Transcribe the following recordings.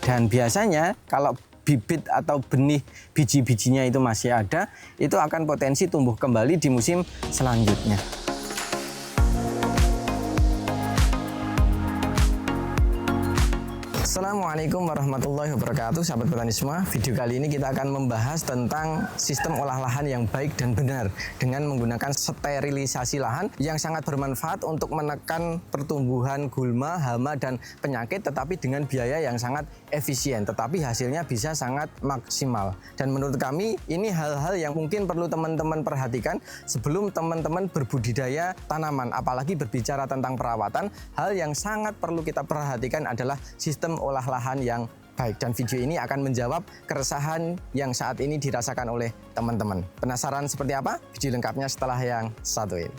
Dan biasanya kalau bibit atau benih biji-bijinya itu masih ada, itu akan potensi tumbuh kembali di musim selanjutnya. Assalamualaikum warahmatullahi wabarakatuh, sahabat petani semua. Video kali ini kita akan membahas tentang sistem olah lahan yang baik dan benar dengan menggunakan sterilisasi lahan yang sangat bermanfaat untuk menekan pertumbuhan gulma, hama, dan penyakit, tetapi dengan biaya yang sangat efisien, tetapi hasilnya bisa sangat maksimal. Dan menurut kami ini hal-hal yang mungkin perlu teman-teman perhatikan sebelum teman-teman berbudidaya tanaman, apalagi berbicara tentang perawatan. Hal yang sangat perlu kita perhatikan adalah sistem olah lahan yang baik, dan video ini akan menjawab keresahan yang saat ini dirasakan oleh teman-teman. Penasaran seperti apa? Video lengkapnya setelah yang satu ini.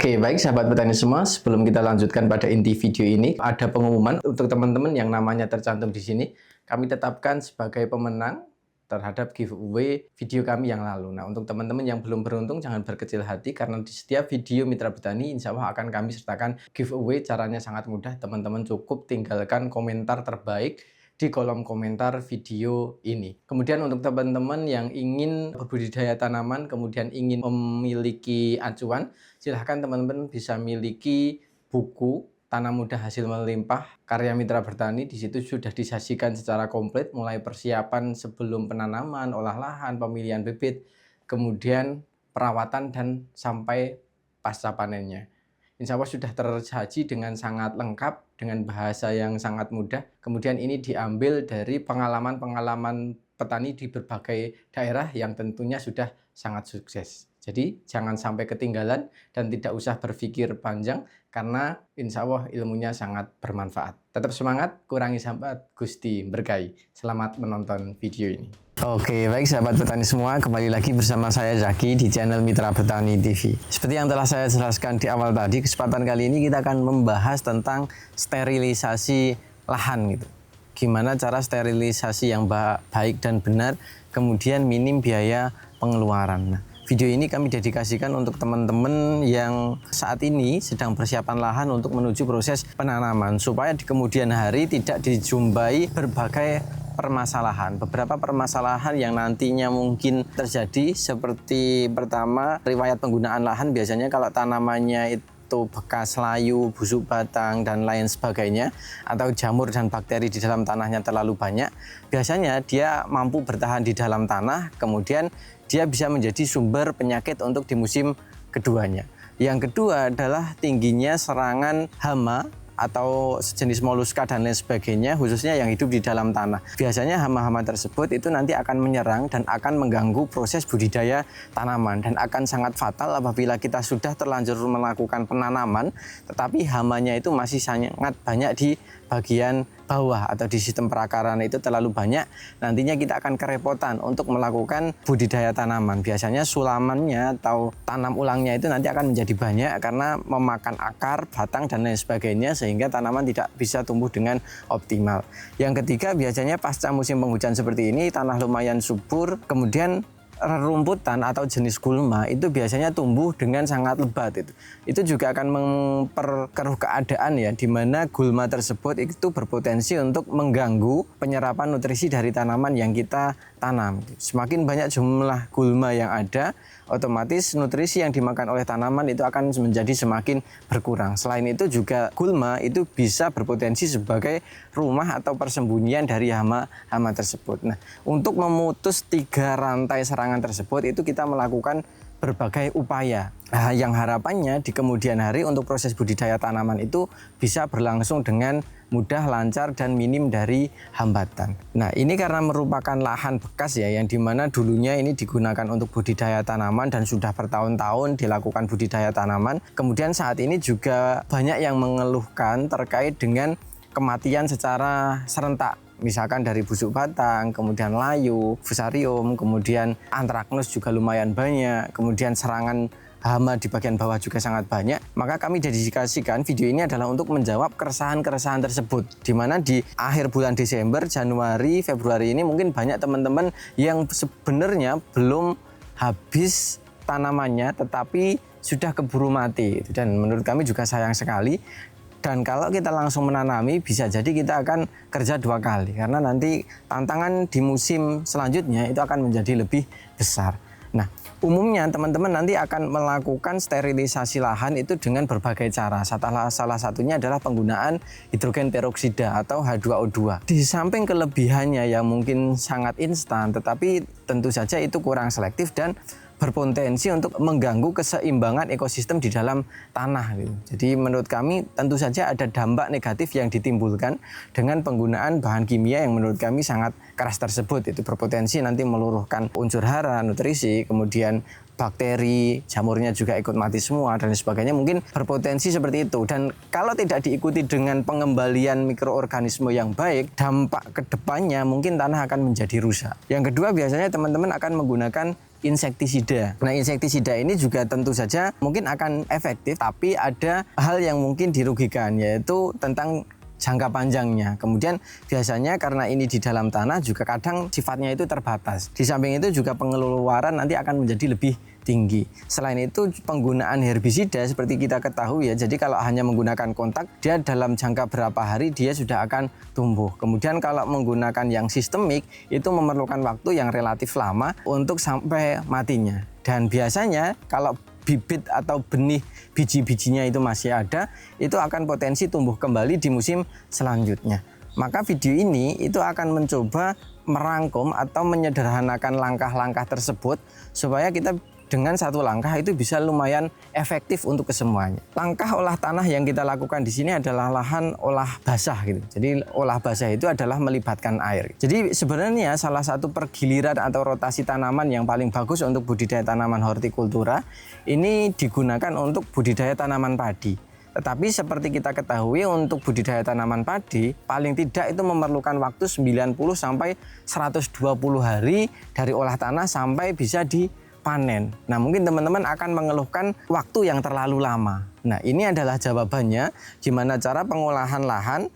Oke, baik sahabat petani semua, sebelum kita lanjutkan pada inti video ini, ada pengumuman untuk teman-teman yang namanya tercantum di sini. Kami tetapkan sebagai pemenang terhadap giveaway video kami yang lalu. Nah, untuk teman-teman yang belum beruntung, jangan berkecil hati, karena di setiap video Mitra Petani, insya Allah akan kami sertakan giveaway. Caranya sangat mudah, teman-teman cukup tinggalkan komentar terbaik di kolom komentar video ini. Kemudian untuk teman-teman yang ingin berbudidaya tanaman, kemudian ingin memiliki acuan, silahkan teman-teman bisa miliki buku Tanam Mudah Hasil Melimpah karya Mitra Bertani. Di situ sudah disajikan secara komplit, mulai persiapan sebelum penanaman, olah lahan, pemilihan bibit, kemudian perawatan, dan sampai pasca panennya. Insya Allah sudah tersaji dengan sangat lengkap, dengan bahasa yang sangat mudah. Kemudian ini diambil dari pengalaman-pengalaman petani di berbagai daerah yang tentunya sudah sangat sukses. Jadi jangan sampai ketinggalan dan tidak usah berpikir panjang, karena insya Allah ilmunya sangat bermanfaat. Tetap semangat, kurangi sambat, Gusti berkahi. Selamat menonton video ini. Oke, baik sahabat petani semua, kembali lagi bersama saya Zaki di channel Mitra Petani TV. Seperti yang telah saya jelaskan di awal tadi, kesempatan kali ini kita akan membahas tentang sterilisasi lahan gitu. Gimana cara sterilisasi yang baik dan benar, kemudian minim biaya pengeluaran. Nah, video ini kami dedikasikan untuk teman-teman yang saat ini sedang persiapan lahan untuk menuju proses penanaman, supaya di kemudian hari tidak dijumpai berbagai permasalahan. Beberapa permasalahan yang nantinya mungkin terjadi, seperti pertama, riwayat penggunaan lahan. Biasanya kalau tanamannya itu bekas layu, busuk batang, dan lain sebagainya, atau jamur dan bakteri di dalam tanahnya terlalu banyak, biasanya dia mampu bertahan di dalam tanah, kemudian dia bisa menjadi sumber penyakit untuk di musim keduanya. Yang kedua adalah tingginya serangan hama atau sejenis moluska dan lain sebagainya, khususnya yang hidup di dalam tanah. Biasanya hama-hama tersebut itu nanti akan menyerang dan akan mengganggu proses budidaya tanaman, dan akan sangat fatal apabila kita sudah terlanjur melakukan penanaman tetapi hamanya itu masih sangat banyak di bagian bawah atau di sistem perakaran itu terlalu banyak. Nantinya kita akan kerepotan untuk melakukan budidaya tanaman. Biasanya sulamannya atau tanam ulangnya itu nanti akan menjadi banyak karena memakan akar, batang, dan lain sebagainya, sehingga tanaman tidak bisa tumbuh dengan optimal. Yang ketiga, biasanya pasca musim penghujan seperti ini, tanah lumayan subur, kemudian rerumputan atau jenis gulma itu biasanya tumbuh dengan sangat lebat. Itu juga akan memperkeruh keadaan ya, di mana gulma tersebut itu berpotensi untuk mengganggu penyerapan nutrisi dari tanaman yang kita tanam. Semakin banyak jumlah gulma yang ada, otomatis nutrisi yang dimakan oleh tanaman itu akan menjadi semakin berkurang. Selain itu juga gulma itu bisa berpotensi sebagai rumah atau persembunyian dari hama-hama tersebut. Nah, untuk memutus 3 rantai serangan tersebut itu kita melakukan berbagai upaya. Yang harapannya di kemudian hari untuk proses budidaya tanaman itu bisa berlangsung dengan mudah, lancar, dan minim dari hambatan. Nah, ini karena merupakan lahan bekas ya, yang dimana dulunya ini digunakan untuk budidaya tanaman dan sudah bertahun-tahun dilakukan budidaya tanaman. Kemudian saat ini juga banyak yang mengeluhkan terkait dengan kematian secara serentak. Misalkan dari busuk batang, kemudian layu, fusarium, kemudian antraknus juga lumayan banyak, kemudian serangan hama di bagian bawah juga sangat banyak. Maka kami dedikasikan video ini adalah untuk menjawab keresahan-keresahan tersebut. Di mana di akhir bulan Desember, Januari, Februari ini mungkin banyak teman-teman yang sebenarnya belum habis tanamannya tetapi sudah keburu mati. Dan menurut kami juga sayang sekali. Dan kalau kita langsung menanami bisa jadi kita akan kerja 2 kali. Karena nanti tantangan di musim selanjutnya itu akan menjadi lebih besar. Nah, umumnya teman-teman nanti akan melakukan sterilisasi lahan itu dengan berbagai cara. Salah satunya adalah penggunaan hidrogen peroksida atau H2O2. Di samping kelebihannya yang mungkin sangat instan, tetapi tentu saja itu kurang selektif dan berpotensi untuk mengganggu keseimbangan ekosistem di dalam tanah gitu. Jadi menurut kami tentu saja ada dampak negatif yang ditimbulkan dengan penggunaan bahan kimia yang menurut kami sangat keras tersebut. Itu berpotensi nanti meluruhkan unsur hara, nutrisi, kemudian bakteri, jamurnya juga ikut mati semua dan sebagainya, mungkin berpotensi seperti itu. Dan kalau tidak diikuti dengan pengembalian mikroorganisme yang baik, dampak kedepannya mungkin tanah akan menjadi rusak. Yang kedua, biasanya teman-teman akan menggunakan insektisida. Nah, insektisida ini juga tentu saja mungkin akan efektif, tapi ada hal yang mungkin dirugikan, yaitu tentang jangka panjangnya. Kemudian biasanya karena ini di dalam tanah juga kadang sifatnya itu terbatas. Di samping itu juga pengeluaran nanti akan menjadi lebih tinggi. Selain itu penggunaan herbisida seperti kita ketahui ya, jadi kalau hanya menggunakan kontak, dia dalam jangka berapa hari dia sudah akan tumbuh. Kemudian kalau menggunakan yang sistemik itu memerlukan waktu yang relatif lama untuk sampai matinya. Dan biasanya kalau bibit atau benih biji-bijinya itu masih ada, itu akan potensi tumbuh kembali di musim selanjutnya. Maka video ini itu akan mencoba merangkum atau menyederhanakan langkah-langkah tersebut supaya kita dengan satu langkah itu bisa lumayan efektif untuk kesemuanya. Langkah olah tanah yang kita lakukan di sini adalah lahan olah basah gitu. Jadi olah basah itu adalah melibatkan air. Jadi sebenarnya salah satu pergiliran atau rotasi tanaman yang paling bagus untuk budidaya tanaman hortikultura ini digunakan untuk budidaya tanaman padi. Tetapi seperti kita ketahui untuk budidaya tanaman padi paling tidak itu memerlukan waktu 90 sampai 120 hari dari olah tanah sampai bisa dipanen. Nah, mungkin teman-teman akan mengeluhkan waktu yang terlalu lama. Nah, ini adalah jawabannya gimana cara pengolahan lahan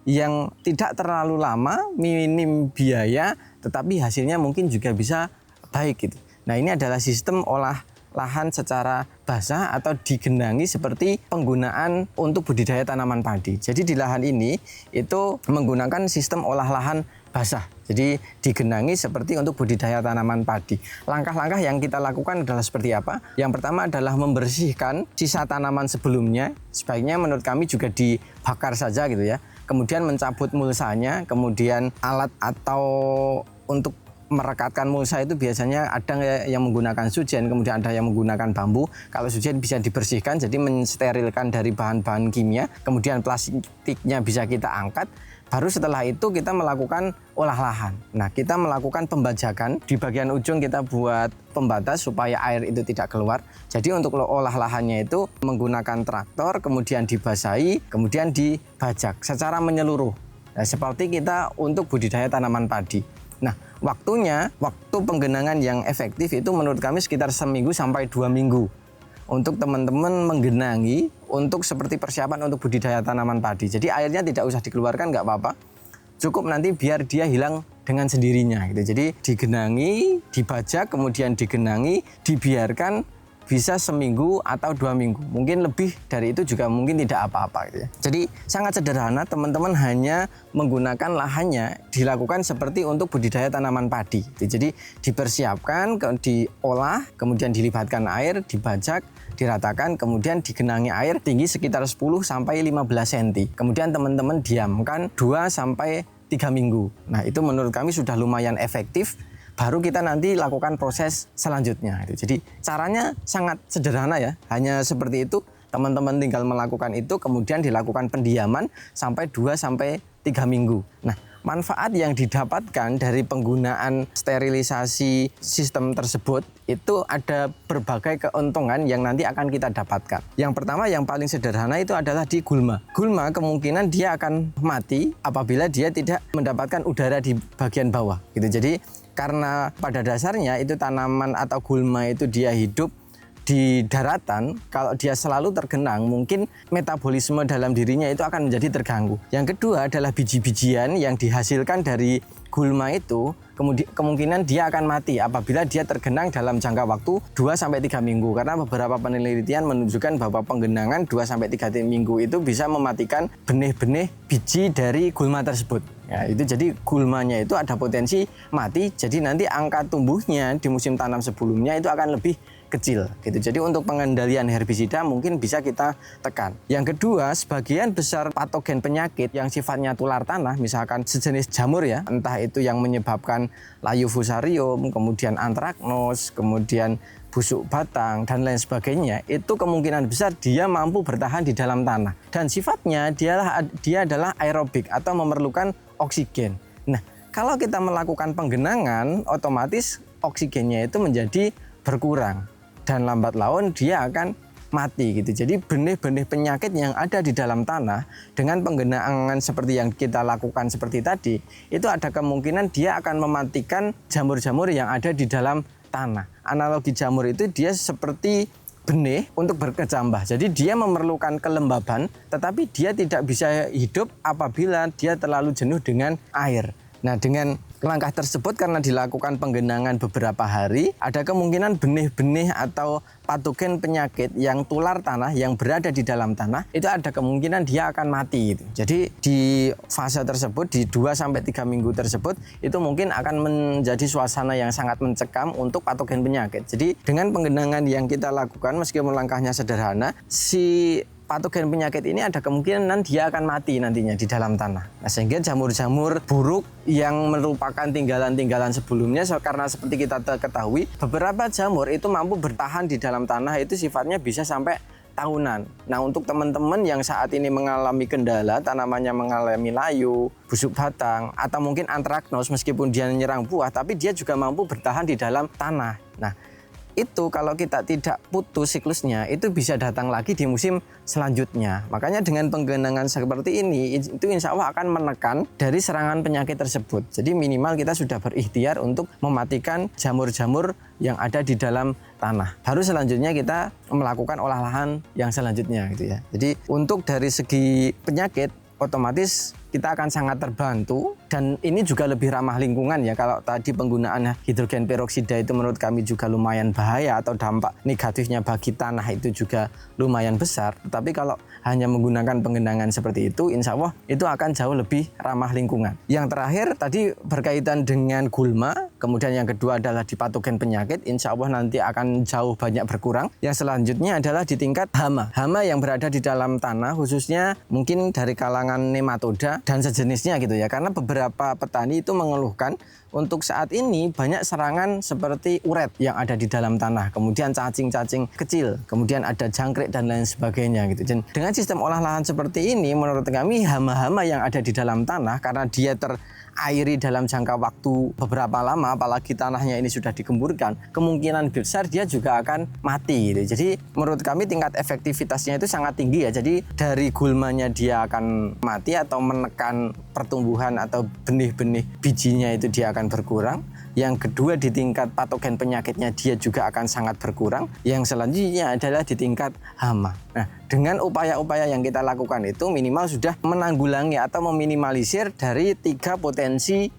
yang tidak terlalu lama, minim biaya, tetapi hasilnya mungkin juga bisa baik gitu. Nah, ini adalah sistem olah lahan secara basah atau digenangi seperti penggunaan untuk budidaya tanaman padi. Jadi di lahan ini itu menggunakan sistem olah lahan basah. Jadi digenangi seperti untuk budidaya tanaman padi. Langkah-langkah yang kita lakukan adalah seperti apa? Yang pertama adalah membersihkan sisa tanaman sebelumnya. Sebaiknya menurut kami juga dibakar saja gitu ya. Kemudian mencabut mulsanya, kemudian alat atau untuk merekatkan mulsa itu biasanya ada yang menggunakan sujen, kemudian ada yang menggunakan bambu. Kalau sujen bisa dibersihkan, jadi mensterilkan dari bahan-bahan kimia, kemudian plastiknya bisa kita angkat. Baru setelah itu kita melakukan olah lahan. Nah, kita melakukan pembajakan. Di bagian ujung kita buat pembatas supaya air itu tidak keluar. Jadi untuk olah lahannya itu menggunakan traktor, kemudian dibasahi, kemudian dibajak secara menyeluruh. Nah, seperti kita untuk budidaya tanaman padi. Nah, waktu penggenangan yang efektif itu menurut kami sekitar 1 sampai 2 minggu untuk teman-teman menggenangi untuk seperti persiapan untuk budidaya tanaman padi. Jadi airnya tidak usah dikeluarkan, nggak apa-apa. Cukup nanti biar dia hilang dengan sendirinya gitu. Jadi digenangi, dibajak, kemudian digenangi, dibiarkan bisa 1 minggu atau 2 minggu. Mungkin lebih dari itu juga mungkin tidak apa-apa gitu ya. Jadi sangat sederhana, teman-teman hanya menggunakan lahannya dilakukan seperti untuk budidaya tanaman padi. Jadi dipersiapkan, diolah, kemudian dilibatkan air, dibajak, diratakan, kemudian digenangi air tinggi sekitar 10 sampai 15 cm. Kemudian teman-teman diamkan 2 sampai 3 minggu. Nah, itu menurut kami sudah lumayan efektif baru kita nanti lakukan proses selanjutnya. Jadi caranya sangat sederhana ya, hanya seperti itu. Teman-teman tinggal melakukan itu, kemudian dilakukan pendiaman sampai 2-3 minggu. Nah, manfaat yang didapatkan dari penggunaan sterilisasi sistem tersebut itu ada berbagai keuntungan yang nanti akan kita dapatkan. Yang pertama, yang paling sederhana itu adalah di gulma. Gulma kemungkinan dia akan mati apabila dia tidak mendapatkan udara di bagian bawah. Jadi karena pada dasarnya itu tanaman atau gulma itu dia hidup di daratan, kalau dia selalu tergenang, mungkin metabolisme dalam dirinya itu akan menjadi terganggu. Yang kedua adalah biji-bijian yang dihasilkan dari gulma itu, kemungkinan dia akan mati apabila dia tergenang dalam jangka waktu 2-3 minggu. Karena beberapa penelitian menunjukkan bahwa penggenangan 2-3 minggu itu bisa mematikan benih-benih biji dari gulma tersebut. Ya, itu jadi gulmanya itu ada potensi mati, jadi nanti angka tumbuhnya di musim tanam sebelumnya itu akan lebih kecil gitu. Jadi untuk pengendalian herbisida mungkin bisa kita tekan. Yang kedua, sebagian besar patogen penyakit yang sifatnya tular tanah, misalkan sejenis jamur ya, entah itu yang menyebabkan layu fusarium, kemudian antraknos, kemudian busuk batang dan lain sebagainya, itu kemungkinan besar dia mampu bertahan di dalam tanah dan sifatnya dia adalah aerobik atau memerlukan oksigen. Nah, kalau kita melakukan penggenangan, otomatis oksigennya itu menjadi berkurang dan lambat laun dia akan mati gitu. Jadi benih-benih penyakit yang ada di dalam tanah dengan penggenangan seperti yang kita lakukan seperti tadi, itu ada kemungkinan dia akan mematikan jamur-jamur yang ada di dalam tanah. Analogi jamur itu dia seperti benih untuk berkecambah. Jadi dia memerlukan kelembaban, tetapi dia tidak bisa hidup apabila dia terlalu jenuh dengan air. Nah, dengan langkah tersebut karena dilakukan penggenangan beberapa hari, ada kemungkinan benih-benih atau patogen penyakit yang tular tanah yang berada di dalam tanah itu ada kemungkinan dia akan mati gitu. Jadi di fase tersebut di 2-3 minggu tersebut itu mungkin akan menjadi suasana yang sangat mencekam untuk patogen penyakit. Jadi dengan penggenangan yang kita lakukan meskipun langkahnya sederhana, si patogen penyakit ini ada kemungkinan dia akan mati nantinya di dalam tanah. Nah, sehingga jamur-jamur buruk yang merupakan tinggalan-tinggalan sebelumnya, karena seperti kita ketahui beberapa jamur itu mampu bertahan di dalam tanah itu sifatnya bisa sampai tahunan. Nah, untuk teman-teman yang saat ini mengalami kendala, tanamannya mengalami layu, busuk batang, atau mungkin antraknos meskipun dia menyerang buah, tapi dia juga mampu bertahan di dalam tanah. Nah, itu kalau kita tidak putus siklusnya, itu bisa datang lagi di musim selanjutnya. Makanya dengan penggenangan seperti ini, itu insya Allah akan menekan dari serangan penyakit tersebut. Jadi minimal kita sudah berikhtiar untuk mematikan jamur-jamur yang ada di dalam tanah. Baru selanjutnya kita melakukan olahan yang selanjutnya gitu ya. Jadi untuk dari segi penyakit, otomatis kita akan sangat terbantu dan ini juga lebih ramah lingkungan ya. Kalau tadi penggunaan hidrogen peroksida itu menurut kami juga lumayan bahaya atau dampak negatifnya bagi tanah itu juga lumayan besar. Tapi kalau hanya menggunakan penggenangan seperti itu, insya Allah itu akan jauh lebih ramah lingkungan. Yang terakhir tadi berkaitan dengan gulma, kemudian yang kedua adalah di patogen penyakit, insya Allah nanti akan jauh banyak berkurang. Yang selanjutnya adalah di tingkat hama. Hama yang berada di dalam tanah khususnya mungkin dari kalangan nematoda dan sejenisnya gitu ya, karena beberapa petani itu mengeluhkan untuk saat ini banyak serangan seperti uret yang ada di dalam tanah, kemudian cacing-cacing kecil, kemudian ada jangkrik dan lain sebagainya gitu. Dan dengan sistem olah lahan seperti ini menurut kami hama-hama yang ada di dalam tanah karena dia terairi dalam jangka waktu beberapa lama, apalagi tanahnya ini sudah digemburkan, kemungkinan besar dia juga akan mati gitu. Jadi menurut kami tingkat efektivitasnya itu sangat tinggi ya. Jadi dari gulmanya dia akan mati atau menekan pertumbuhan atau benih-benih bijinya itu dia akan berkurang. Yang kedua di tingkat patogen penyakitnya dia juga akan sangat berkurang. Yang selanjutnya adalah di tingkat hama. Nah, dengan upaya-upaya yang kita lakukan itu minimal sudah menanggulangi atau meminimalisir dari 3 potensi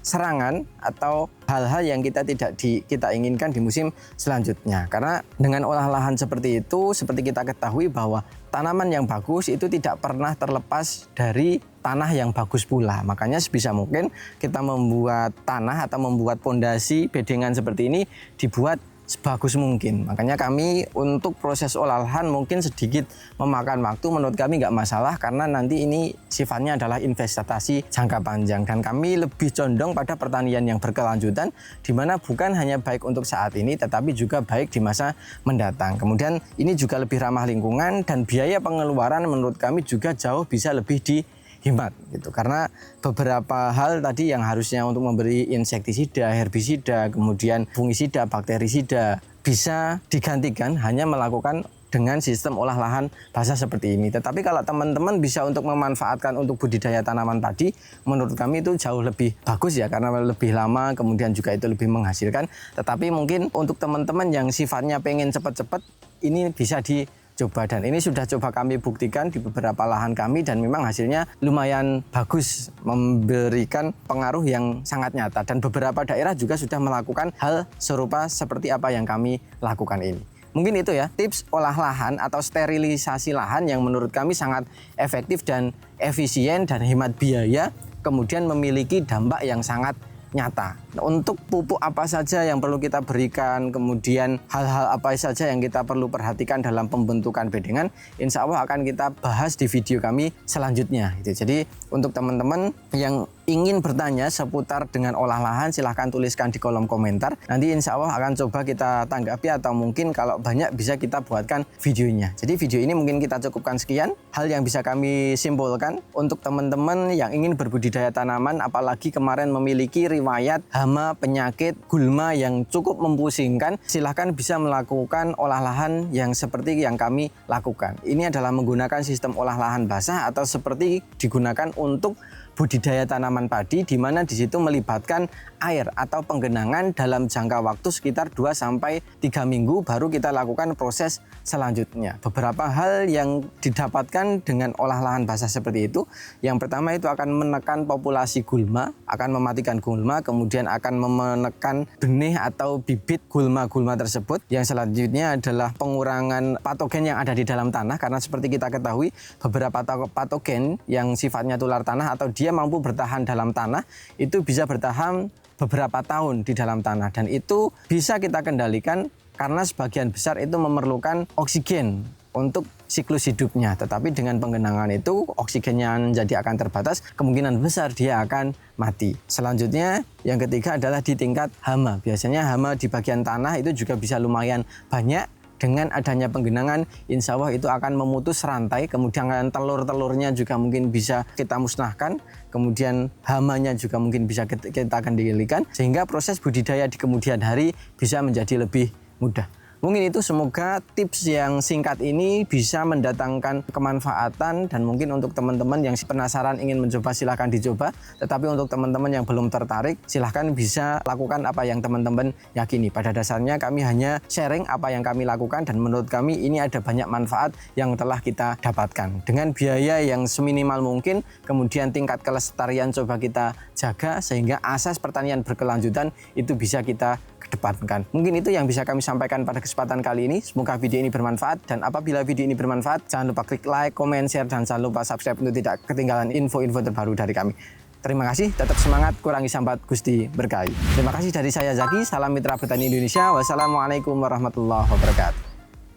serangan atau hal-hal yang kita tidak kita inginkan di musim selanjutnya. Karena dengan olah lahan seperti itu, seperti kita ketahui bahwa tanaman yang bagus itu tidak pernah terlepas dari tanah yang bagus pula. Makanya sebisa mungkin kita membuat tanah atau membuat pondasi bedengan seperti ini dibuat sebagus mungkin. Makanya kami untuk proses olahan mungkin sedikit memakan waktu, menurut kami nggak masalah karena nanti ini sifatnya adalah investasi jangka panjang dan kami lebih condong pada pertanian yang berkelanjutan di mana bukan hanya baik untuk saat ini tetapi juga baik di masa mendatang. Kemudian ini juga lebih ramah lingkungan dan biaya pengeluaran menurut kami juga jauh bisa lebih dihemat gitu. Karena beberapa hal tadi yang harusnya untuk memberi insektisida, herbisida, kemudian fungisida, bakterisida bisa digantikan hanya melakukan dengan sistem olah lahan basah seperti ini. Tetapi kalau teman-teman bisa untuk memanfaatkan untuk budidaya tanaman padi, menurut kami itu jauh lebih bagus ya, karena lebih lama, kemudian juga itu lebih menghasilkan. Tetapi mungkin untuk teman-teman yang sifatnya pengen cepat-cepat, ini bisa dicoba dan ini sudah coba kami buktikan di beberapa lahan kami dan memang hasilnya lumayan bagus, memberikan pengaruh yang sangat nyata dan beberapa daerah juga sudah melakukan hal serupa seperti apa yang kami lakukan ini. Mungkin itu ya tips olah lahan atau sterilisasi lahan yang menurut kami sangat efektif dan efisien dan hemat biaya, kemudian memiliki dampak yang sangat nyata. Untuk pupuk apa saja yang perlu kita berikan, kemudian hal-hal apa saja yang kita perlu perhatikan dalam pembentukan bedengan, insya Allah akan kita bahas di video kami selanjutnya. Jadi untuk teman-teman yang ingin bertanya seputar dengan olah lahan, silahkan tuliskan di kolom komentar. Nanti insya Allah akan coba kita tanggapi atau mungkin kalau banyak bisa kita buatkan videonya. Jadi video ini mungkin kita cukupkan sekian. Hal yang bisa kami simpulkan untuk teman-teman yang ingin berbudidaya tanaman, apalagi kemarin memiliki riwayat hama, penyakit, gulma yang cukup mempusingkan, silahkan bisa melakukan olah lahan yang seperti yang kami lakukan. Ini adalah menggunakan sistem olah lahan basah atau seperti digunakan untuk budidaya tanaman padi, di mana di situ melibatkan air atau penggenangan dalam jangka waktu sekitar 2-3 minggu baru kita lakukan proses selanjutnya. Beberapa hal yang didapatkan dengan olah lahan basah seperti itu, yang pertama itu akan menekan populasi gulma, akan mematikan gulma, kemudian akan menekan benih atau bibit gulma-gulma tersebut. Yang selanjutnya adalah pengurangan patogen yang ada di dalam tanah, karena seperti kita ketahui beberapa patogen yang sifatnya tular tanah atau dia mampu bertahan dalam tanah itu bisa bertahan beberapa tahun di dalam tanah dan itu bisa kita kendalikan karena sebagian besar itu memerlukan oksigen untuk siklus hidupnya, tetapi dengan penggenangan itu oksigennya jadi akan terbatas, kemungkinan besar dia akan mati. Selanjutnya yang ketiga adalah di tingkat hama. Biasanya hama di bagian tanah itu juga bisa lumayan banyak. Dengan adanya penggenangan, insya Allah itu akan memutus rantai, kemudian telur-telurnya juga mungkin bisa kita musnahkan, kemudian hamanya juga mungkin bisa kita kendalikan, sehingga proses budidaya di kemudian hari bisa menjadi lebih mudah. Mungkin itu, semoga tips yang singkat ini bisa mendatangkan kemanfaatan dan mungkin untuk teman-teman yang penasaran ingin mencoba silahkan dicoba. Tetapi untuk teman-teman yang belum tertarik silahkan bisa lakukan apa yang teman-teman yakini. Pada dasarnya kami hanya sharing apa yang kami lakukan dan menurut kami ini ada banyak manfaat yang telah kita dapatkan. Dengan biaya yang seminimal mungkin, kemudian tingkat kelestarian coba kita jaga sehingga asas pertanian berkelanjutan itu bisa kita kedepankan. Mungkin itu yang bisa kami sampaikan pada kesempatan kali ini. Semoga video ini bermanfaat dan apabila video ini bermanfaat jangan lupa klik like, comment, share dan jangan lupa subscribe untuk tidak ketinggalan info-info terbaru dari kami. Terima kasih, tetap semangat, kurangi sambat, Gusti berkahi. Terima kasih dari saya Zaki, salam mitra petani Indonesia. Wassalamualaikum warahmatullahi wabarakatuh.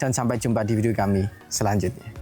Dan sampai jumpa di video kami selanjutnya.